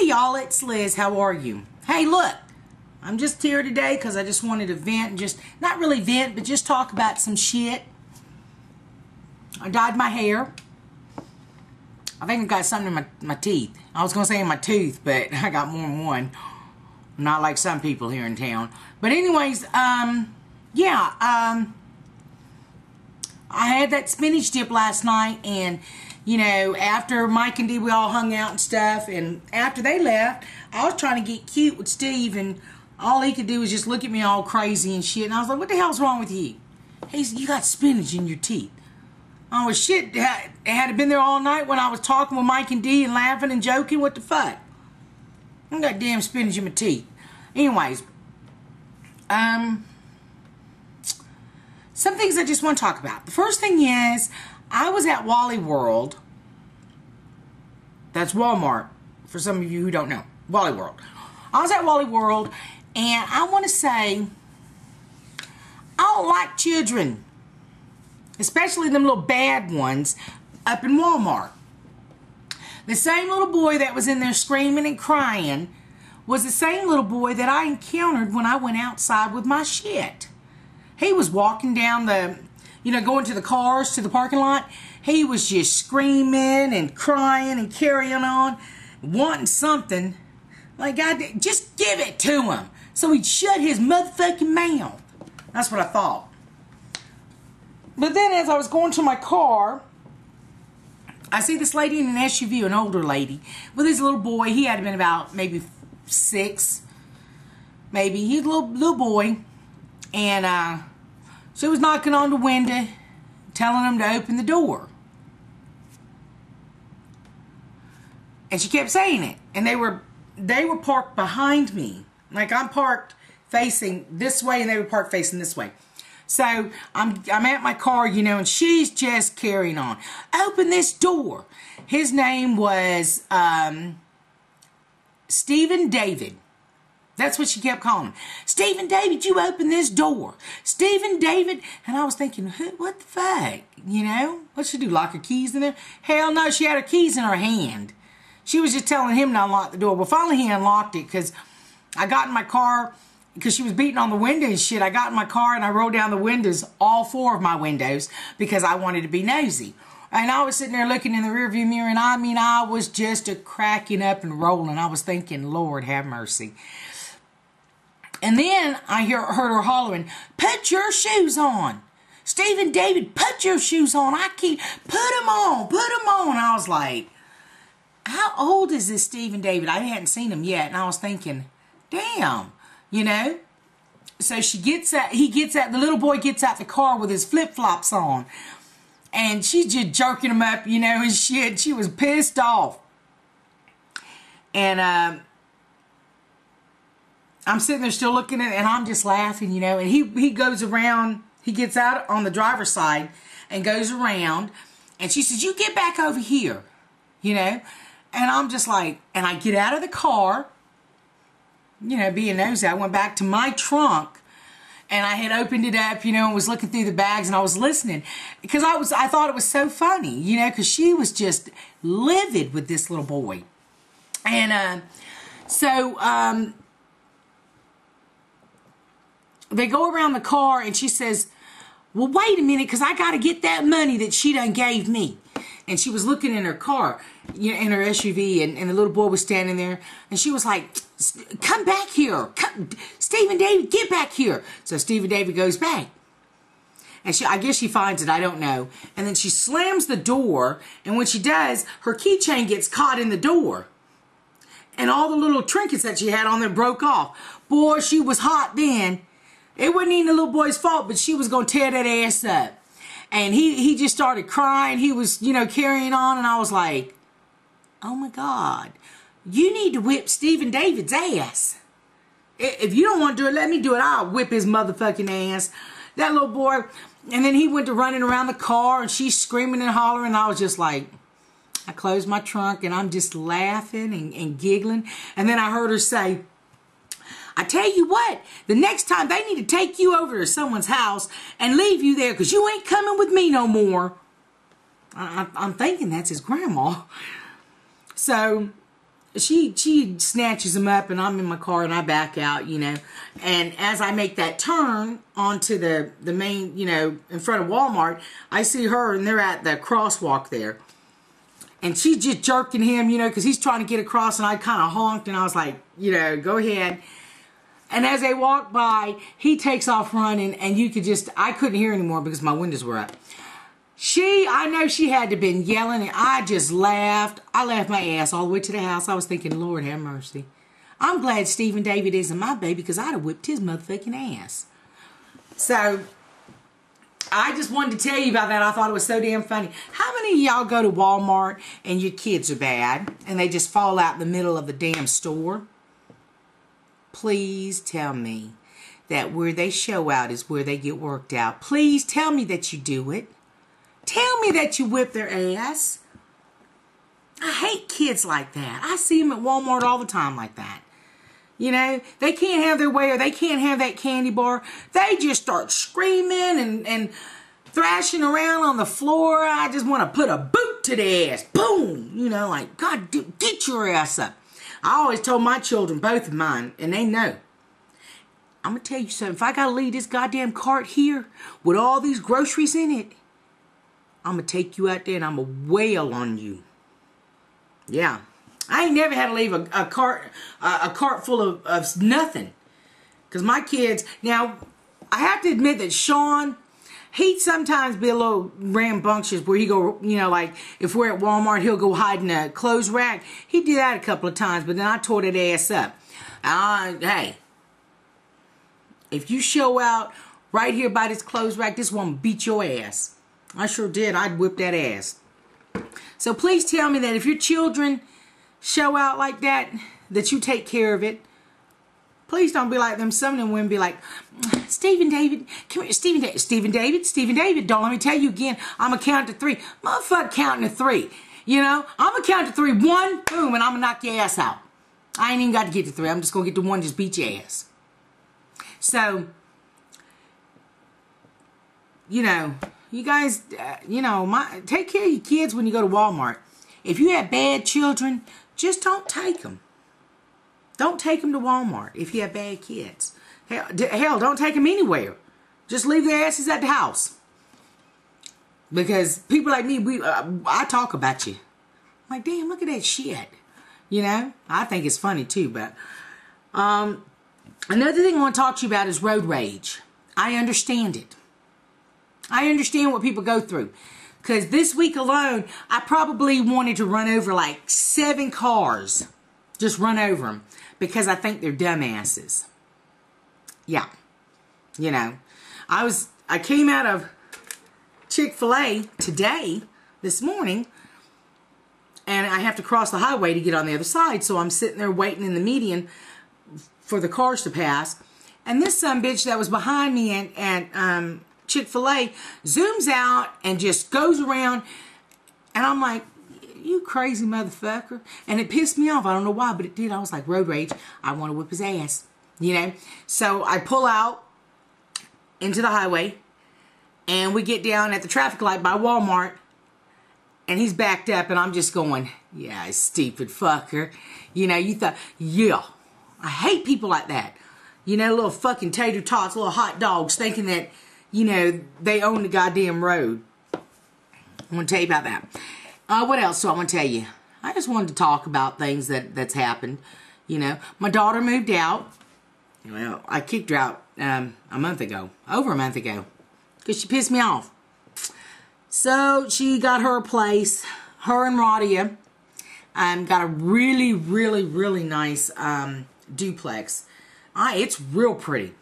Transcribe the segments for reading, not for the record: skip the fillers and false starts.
Hey y'all, it's Liz. How are you? Hey, look, I'm just here today because I just wanted to vent and just, not really vent, but just talk about some shit. I dyed my hair. I think I got something in my teeth. I was going to say in my tooth, but I got more than one. Not like some people here in town. But anyways, I had that spinach dip last night, and you know, after Mike and Dee, we all hung out and stuff, and after they left, I was trying to get cute with Steve, and all he could do was just look at me all crazy and shit, and I was like, what the hell's wrong with you? He said, you got spinach in your teeth. Oh, well, shit, had it been there all night when I was talking with Mike and Dee and laughing and joking, what the fuck? I got damn spinach in my teeth. Anyways, some things I just want to talk about. The first thing is, I was at Wally World. That's Walmart, for some of you who don't know. Wally World. I was at Wally World, and I want to say, I don't like children. Especially them little bad ones up in Walmart. The same little boy that was in there screaming and crying was the same little boy that I encountered when I went outside with my shit. He was walking down the, going to the cars, to the parking lot. He was just screaming and crying and carrying on, wanting something. Like, God, just give it to him so he'd shut his motherfucking mouth. That's what I thought. But then as I was going to my car, I see this lady in an SUV, an older lady, with his little boy. He had been about maybe 6, maybe. He's a little boy. And she was knocking on the window, telling him to open the door. And she kept saying it. And they were parked behind me. Like, I'm parked facing this way, and they were parked facing this way. So I'm at my car, and she's just carrying on. Open this door. His name was Stephen David. That's what she kept calling him. Stephen David, you open this door. Stephen David. And I was thinking, what the fuck? What'd she do, lock her keys in there? Hell no, she had her keys in her hand. She was just telling him to unlock the door. Well, finally he unlocked it because I got in my car because she was beating on the window and shit. I got in my car and I rolled down the windows, all 4 of my windows, because I wanted to be nosy. And I was sitting there looking in the rearview mirror, and I was just cracking up and rolling. I was thinking, Lord have mercy. And then I heard her hollering, put your shoes on. Stephen David, put your shoes on. Put them on, put them on. I was like, how old is this Stephen David? I hadn't seen him yet. And I was thinking, damn. So he gets out, the little boy gets out the car with his flip-flops on. And she's just jerking him up, and shit. She was pissed off. And I'm sitting there still looking at it, and I'm just laughing, And he goes around, he gets out on the driver's side and goes around. And she says, you get back over here, And I'm just like, and I get out of the car. Being nosy, I went back to my trunk and I had opened it up, and was looking through the bags, and I was listening because I thought it was so funny, because she was just livid with this little boy. And they go around the car and she says, well, wait a minute, because I got to get that money that she done gave me. And she was looking in her car, in her SUV, and the little boy was standing there. And she was like, come back here. Stephen David, get back here. So Stephen David goes back. And I guess she finds it, I don't know. And then she slams the door. And when she does, her keychain gets caught in the door. And all the little trinkets that she had on there broke off. Boy, she was hot then. It wasn't even the little boy's fault, but she was going to tear that ass up. And he just started crying. He was, carrying on. And I was like, oh, my God. You need to whip Stephen David's ass. If you don't want to do it, let me do it. I'll whip his motherfucking ass. That little boy. And then he went to running around the car. And she's screaming and hollering. And I was just like, I closed my trunk. And I'm just laughing and giggling. And then I heard her say, I tell you what, the next time they need to take you over to someone's house and leave you there because you ain't coming with me no more. I'm thinking that's his grandma. So she snatches them up, and I'm in my car, and I back out, you know. And as I make that turn onto the main, you know, in front of Walmart, I see her, and they're at the crosswalk there. And she's just jerking him, you know, because he's trying to get across, and I kind of honked, and I was like, you know, go ahead. And as they walk by, he takes off running, and you could just, I couldn't hear anymore because my windows were up. I know she had to have been yelling, and I just laughed. I laughed my ass all the way to the house. I was thinking, Lord have mercy. I'm glad Stephen David isn't my baby, because I'd have whipped his motherfucking ass. So, I just wanted to tell you about that. I thought it was so damn funny. How many of y'all go to Walmart and your kids are bad, and they just fall out in the middle of the damn store? Please tell me that where they show out is where they get worked out. Please tell me that you do it. Tell me that you whip their ass. I hate kids like that. I see them at Walmart all the time like that. You know, they can't have their way, or they can't have that candy bar. They just start screaming and thrashing around on the floor. I just want to put a boot to their ass. Boom! You know, like, God, get your ass up. I always told my children, both of mine, and they know. I'm going to tell you something. If I got to leave this goddamn cart here with all these groceries in it, I'm going to take you out there and I'm going to wail on you. Yeah. I ain't never had to leave a cart full of nothing. Because my kids, now, I have to admit that Sean, he'd sometimes be a little rambunctious where he go, you know, like, if we're at Walmart, he'll go hide in a clothes rack. He did that a couple of times, but then I tore that ass up. Hey, if you show out right here by this clothes rack, this one beat your ass. I sure did. I'd whip that ass. So please tell me that if your children show out like that, that you take care of it. Please don't be like them. Some of them women be like, Stephen David, come here, Stephen David, don't let me tell you again. I'm going to count to 3. Motherfucker, counting to 3. You know, I'm going to count to 3. 1, boom, and I'm going to knock your ass out. I ain't even got to get to 3. I'm just going to get to 1, just beat your ass. So, you know, you guys, you know, take care of your kids when you go to Walmart. If you have bad children, just don't take them. Don't take them to Walmart if you have bad kids. Hell, don't take them anywhere. Just leave their asses at the house. Because people like me, I talk about you. I'm like, damn, look at that shit. You know? I think it's funny too, but... another thing I want to talk to you about is road rage. I understand it. I understand what people go through. Because this week alone, I probably wanted to run over like 7 cars. Just run over them. Because I think they're dumbasses. Yeah. You know. I came out of Chick-fil-A today, this morning. And I have to cross the highway to get on the other side. So I'm sitting there waiting in the median for the cars to pass. And this sumbitch that was behind me at Chick-fil-A zooms out and just goes around, and I'm like, you crazy motherfucker. And it pissed me off. I don't know why, but it did. I was like, road rage. I want to whip his ass. You know? So I pull out into the highway, and we get down at the traffic light by Walmart, and he's backed up, and I'm just going, yeah, stupid fucker. You know, you thought, yeah. I hate people like that. You know, little fucking tater tots, little hot dogs, thinking that, you know, they own the goddamn road. I want to tell you about that. What else do I want to tell you? I just wanted to talk about things that's happened. You know, my daughter moved out. Well, I kicked her out a month ago. Over a month ago. Because she pissed me off. So, she got her a place. Her and Radia got a really, really, really nice duplex. It's real pretty.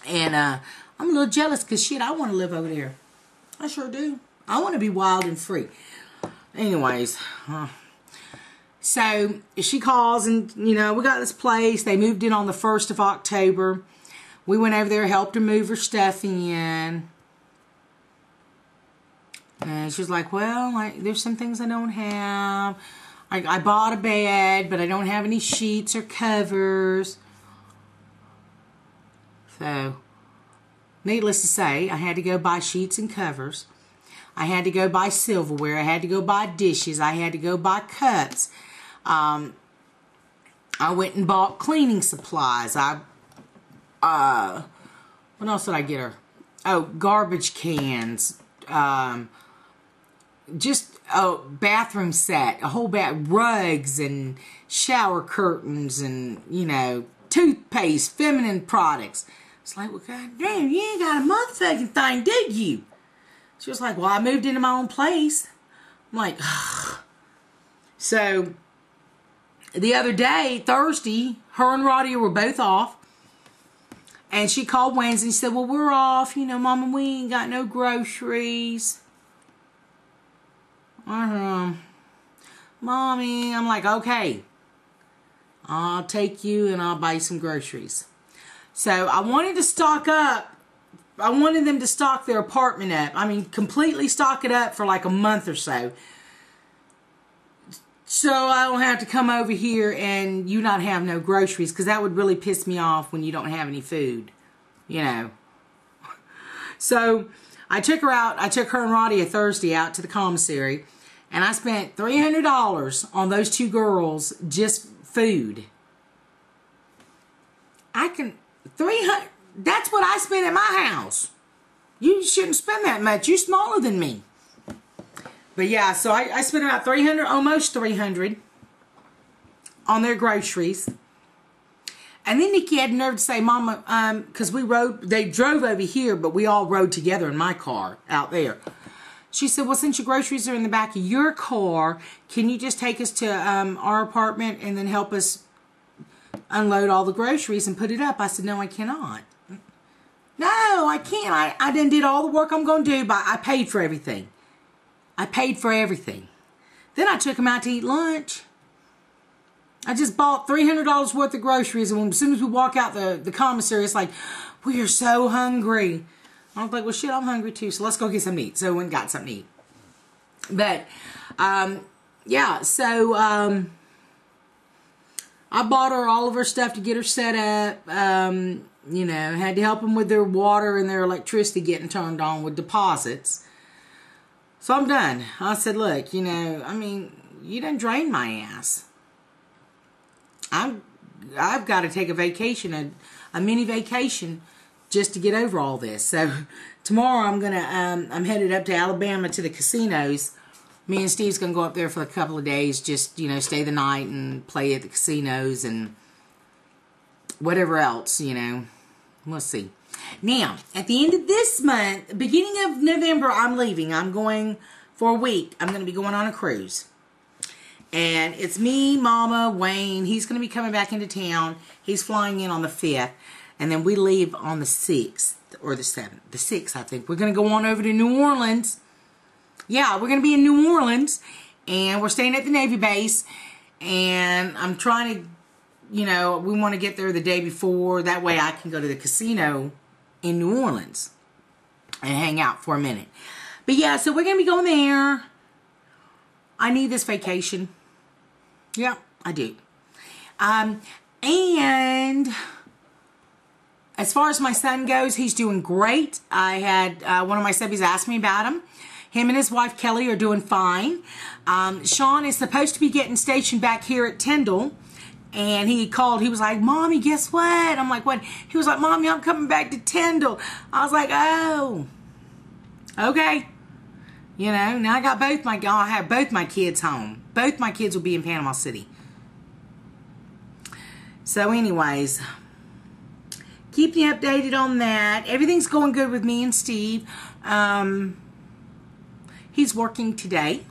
And I'm a little jealous because, shit, I want to live over there. I sure do. I want to be wild and free. Anyways, so she calls and, you know, we got this place. They moved in on the 1st of October. We went over there, helped her move her stuff in. And she was like, well, there's some things I don't have. I bought a bed, but I don't have any sheets or covers. So, needless to say, I had to go buy sheets and covers. I had to go buy silverware. I had to go buy dishes. I had to go buy cups. I went and bought cleaning supplies. What else did I get her? Oh, garbage cans. Just a bathroom set, a whole rugs and shower curtains and, you know, toothpaste, feminine products. It's like, well, God damn, you ain't got a motherfucking thing, did you? She was like, well, I moved into my own place. I'm like, ugh. So, the other day, Thursday, her and Radia were both off. And she called Wednesday and said, well, we're off. You know, Mama, we ain't got no groceries. Mommy, I'm like, okay. I'll take you and I'll buy you some groceries. So, I wanted to stock up. I wanted them to stock their apartment up. I mean, completely stock it up for like a month or so. So I don't have to come over here and you not have no groceries. Because that would really piss me off when you don't have any food. You know. So I took her out. I took her and Radia Thursday out to the commissary. And I spent $300 on those two girls. Just food. That's what I spend at my house. You shouldn't spend that much. You're smaller than me. But yeah, so I spent about $300, almost $300 on their groceries. And then Nikki had the nerve to say, Mama, because they drove over here, but we all rode together in my car out there. She said, well, since your groceries are in the back of your car, can you just take us to our apartment and then help us unload all the groceries and put it up? I said, no, I cannot. No, I can't. I done did all the work I'm going to do, but I paid for everything. I paid for everything. Then I took them out to eat lunch. I just bought $300 worth of groceries, and as soon as we walk out the commissary, it's like, we are so hungry. I was like, well, shit, I'm hungry too, so let's go get something to eat. So we went and got something to eat. But, yeah, so I bought her all of her stuff to get her set up. You know, had to help them with their water and their electricity getting turned on with deposits. So I'm done. I said, look, you know, I mean, you done drained my ass. I've got to take a vacation, a mini vacation, just to get over all this. So tomorrow I'm headed up to Alabama to the casinos. Me and Steve's gonna go up there for a couple of days, just, you know, stay the night and play at the casinos and whatever else, you know. We'll see. Now, at the end of this month, beginning of November, I'm leaving. I'm going for a week. I'm going to be going on a cruise. And it's me, Mama, Wayne. He's going to be coming back into town. He's flying in on the 5th. And then we leave on the 6th or the 7th. The 6th, I think. We're going to go on over to New Orleans. Yeah, we're going to be in New Orleans. And we're staying at the Navy base. And I'm trying to, you know, we want to get there the day before. That way I can go to the casino in New Orleans and hang out for a minute. But yeah, so we're going to be going there. I need this vacation. Yeah, I do. And as far as my son goes, he's doing great. I had one of my subbies ask me about him. Him and his wife, Kelly, are doing fine. Sean is supposed to be getting stationed back here at Tyndall. And he called. He was like, Mommy, guess what? I'm like, what? He was like, Mommy, I'm coming back to Tyndall. I was like, oh. Okay. You know, now I have both my kids home. Both my kids will be in Panama City. So anyways, keep me updated on that. Everything's going good with me and Steve. He's working today.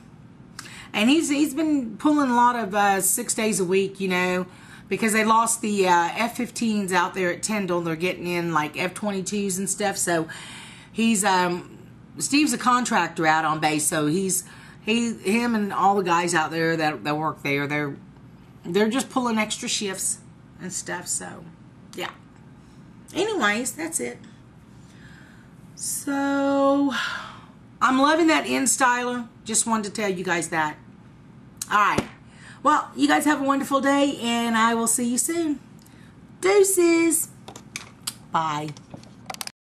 And he's been pulling a lot of 6 days a week, you know, because they lost the F-15s out there at Tyndall. They're getting in like F-22s and stuff. So he's Steve's a contractor out on base, so him and all the guys out there that work there, they're just pulling extra shifts and stuff. So yeah. Anyways, that's it. So I'm loving that InStyler. Just wanted to tell you guys that. Alright. Well, you guys have a wonderful day, and I will see you soon. Deuces. Bye.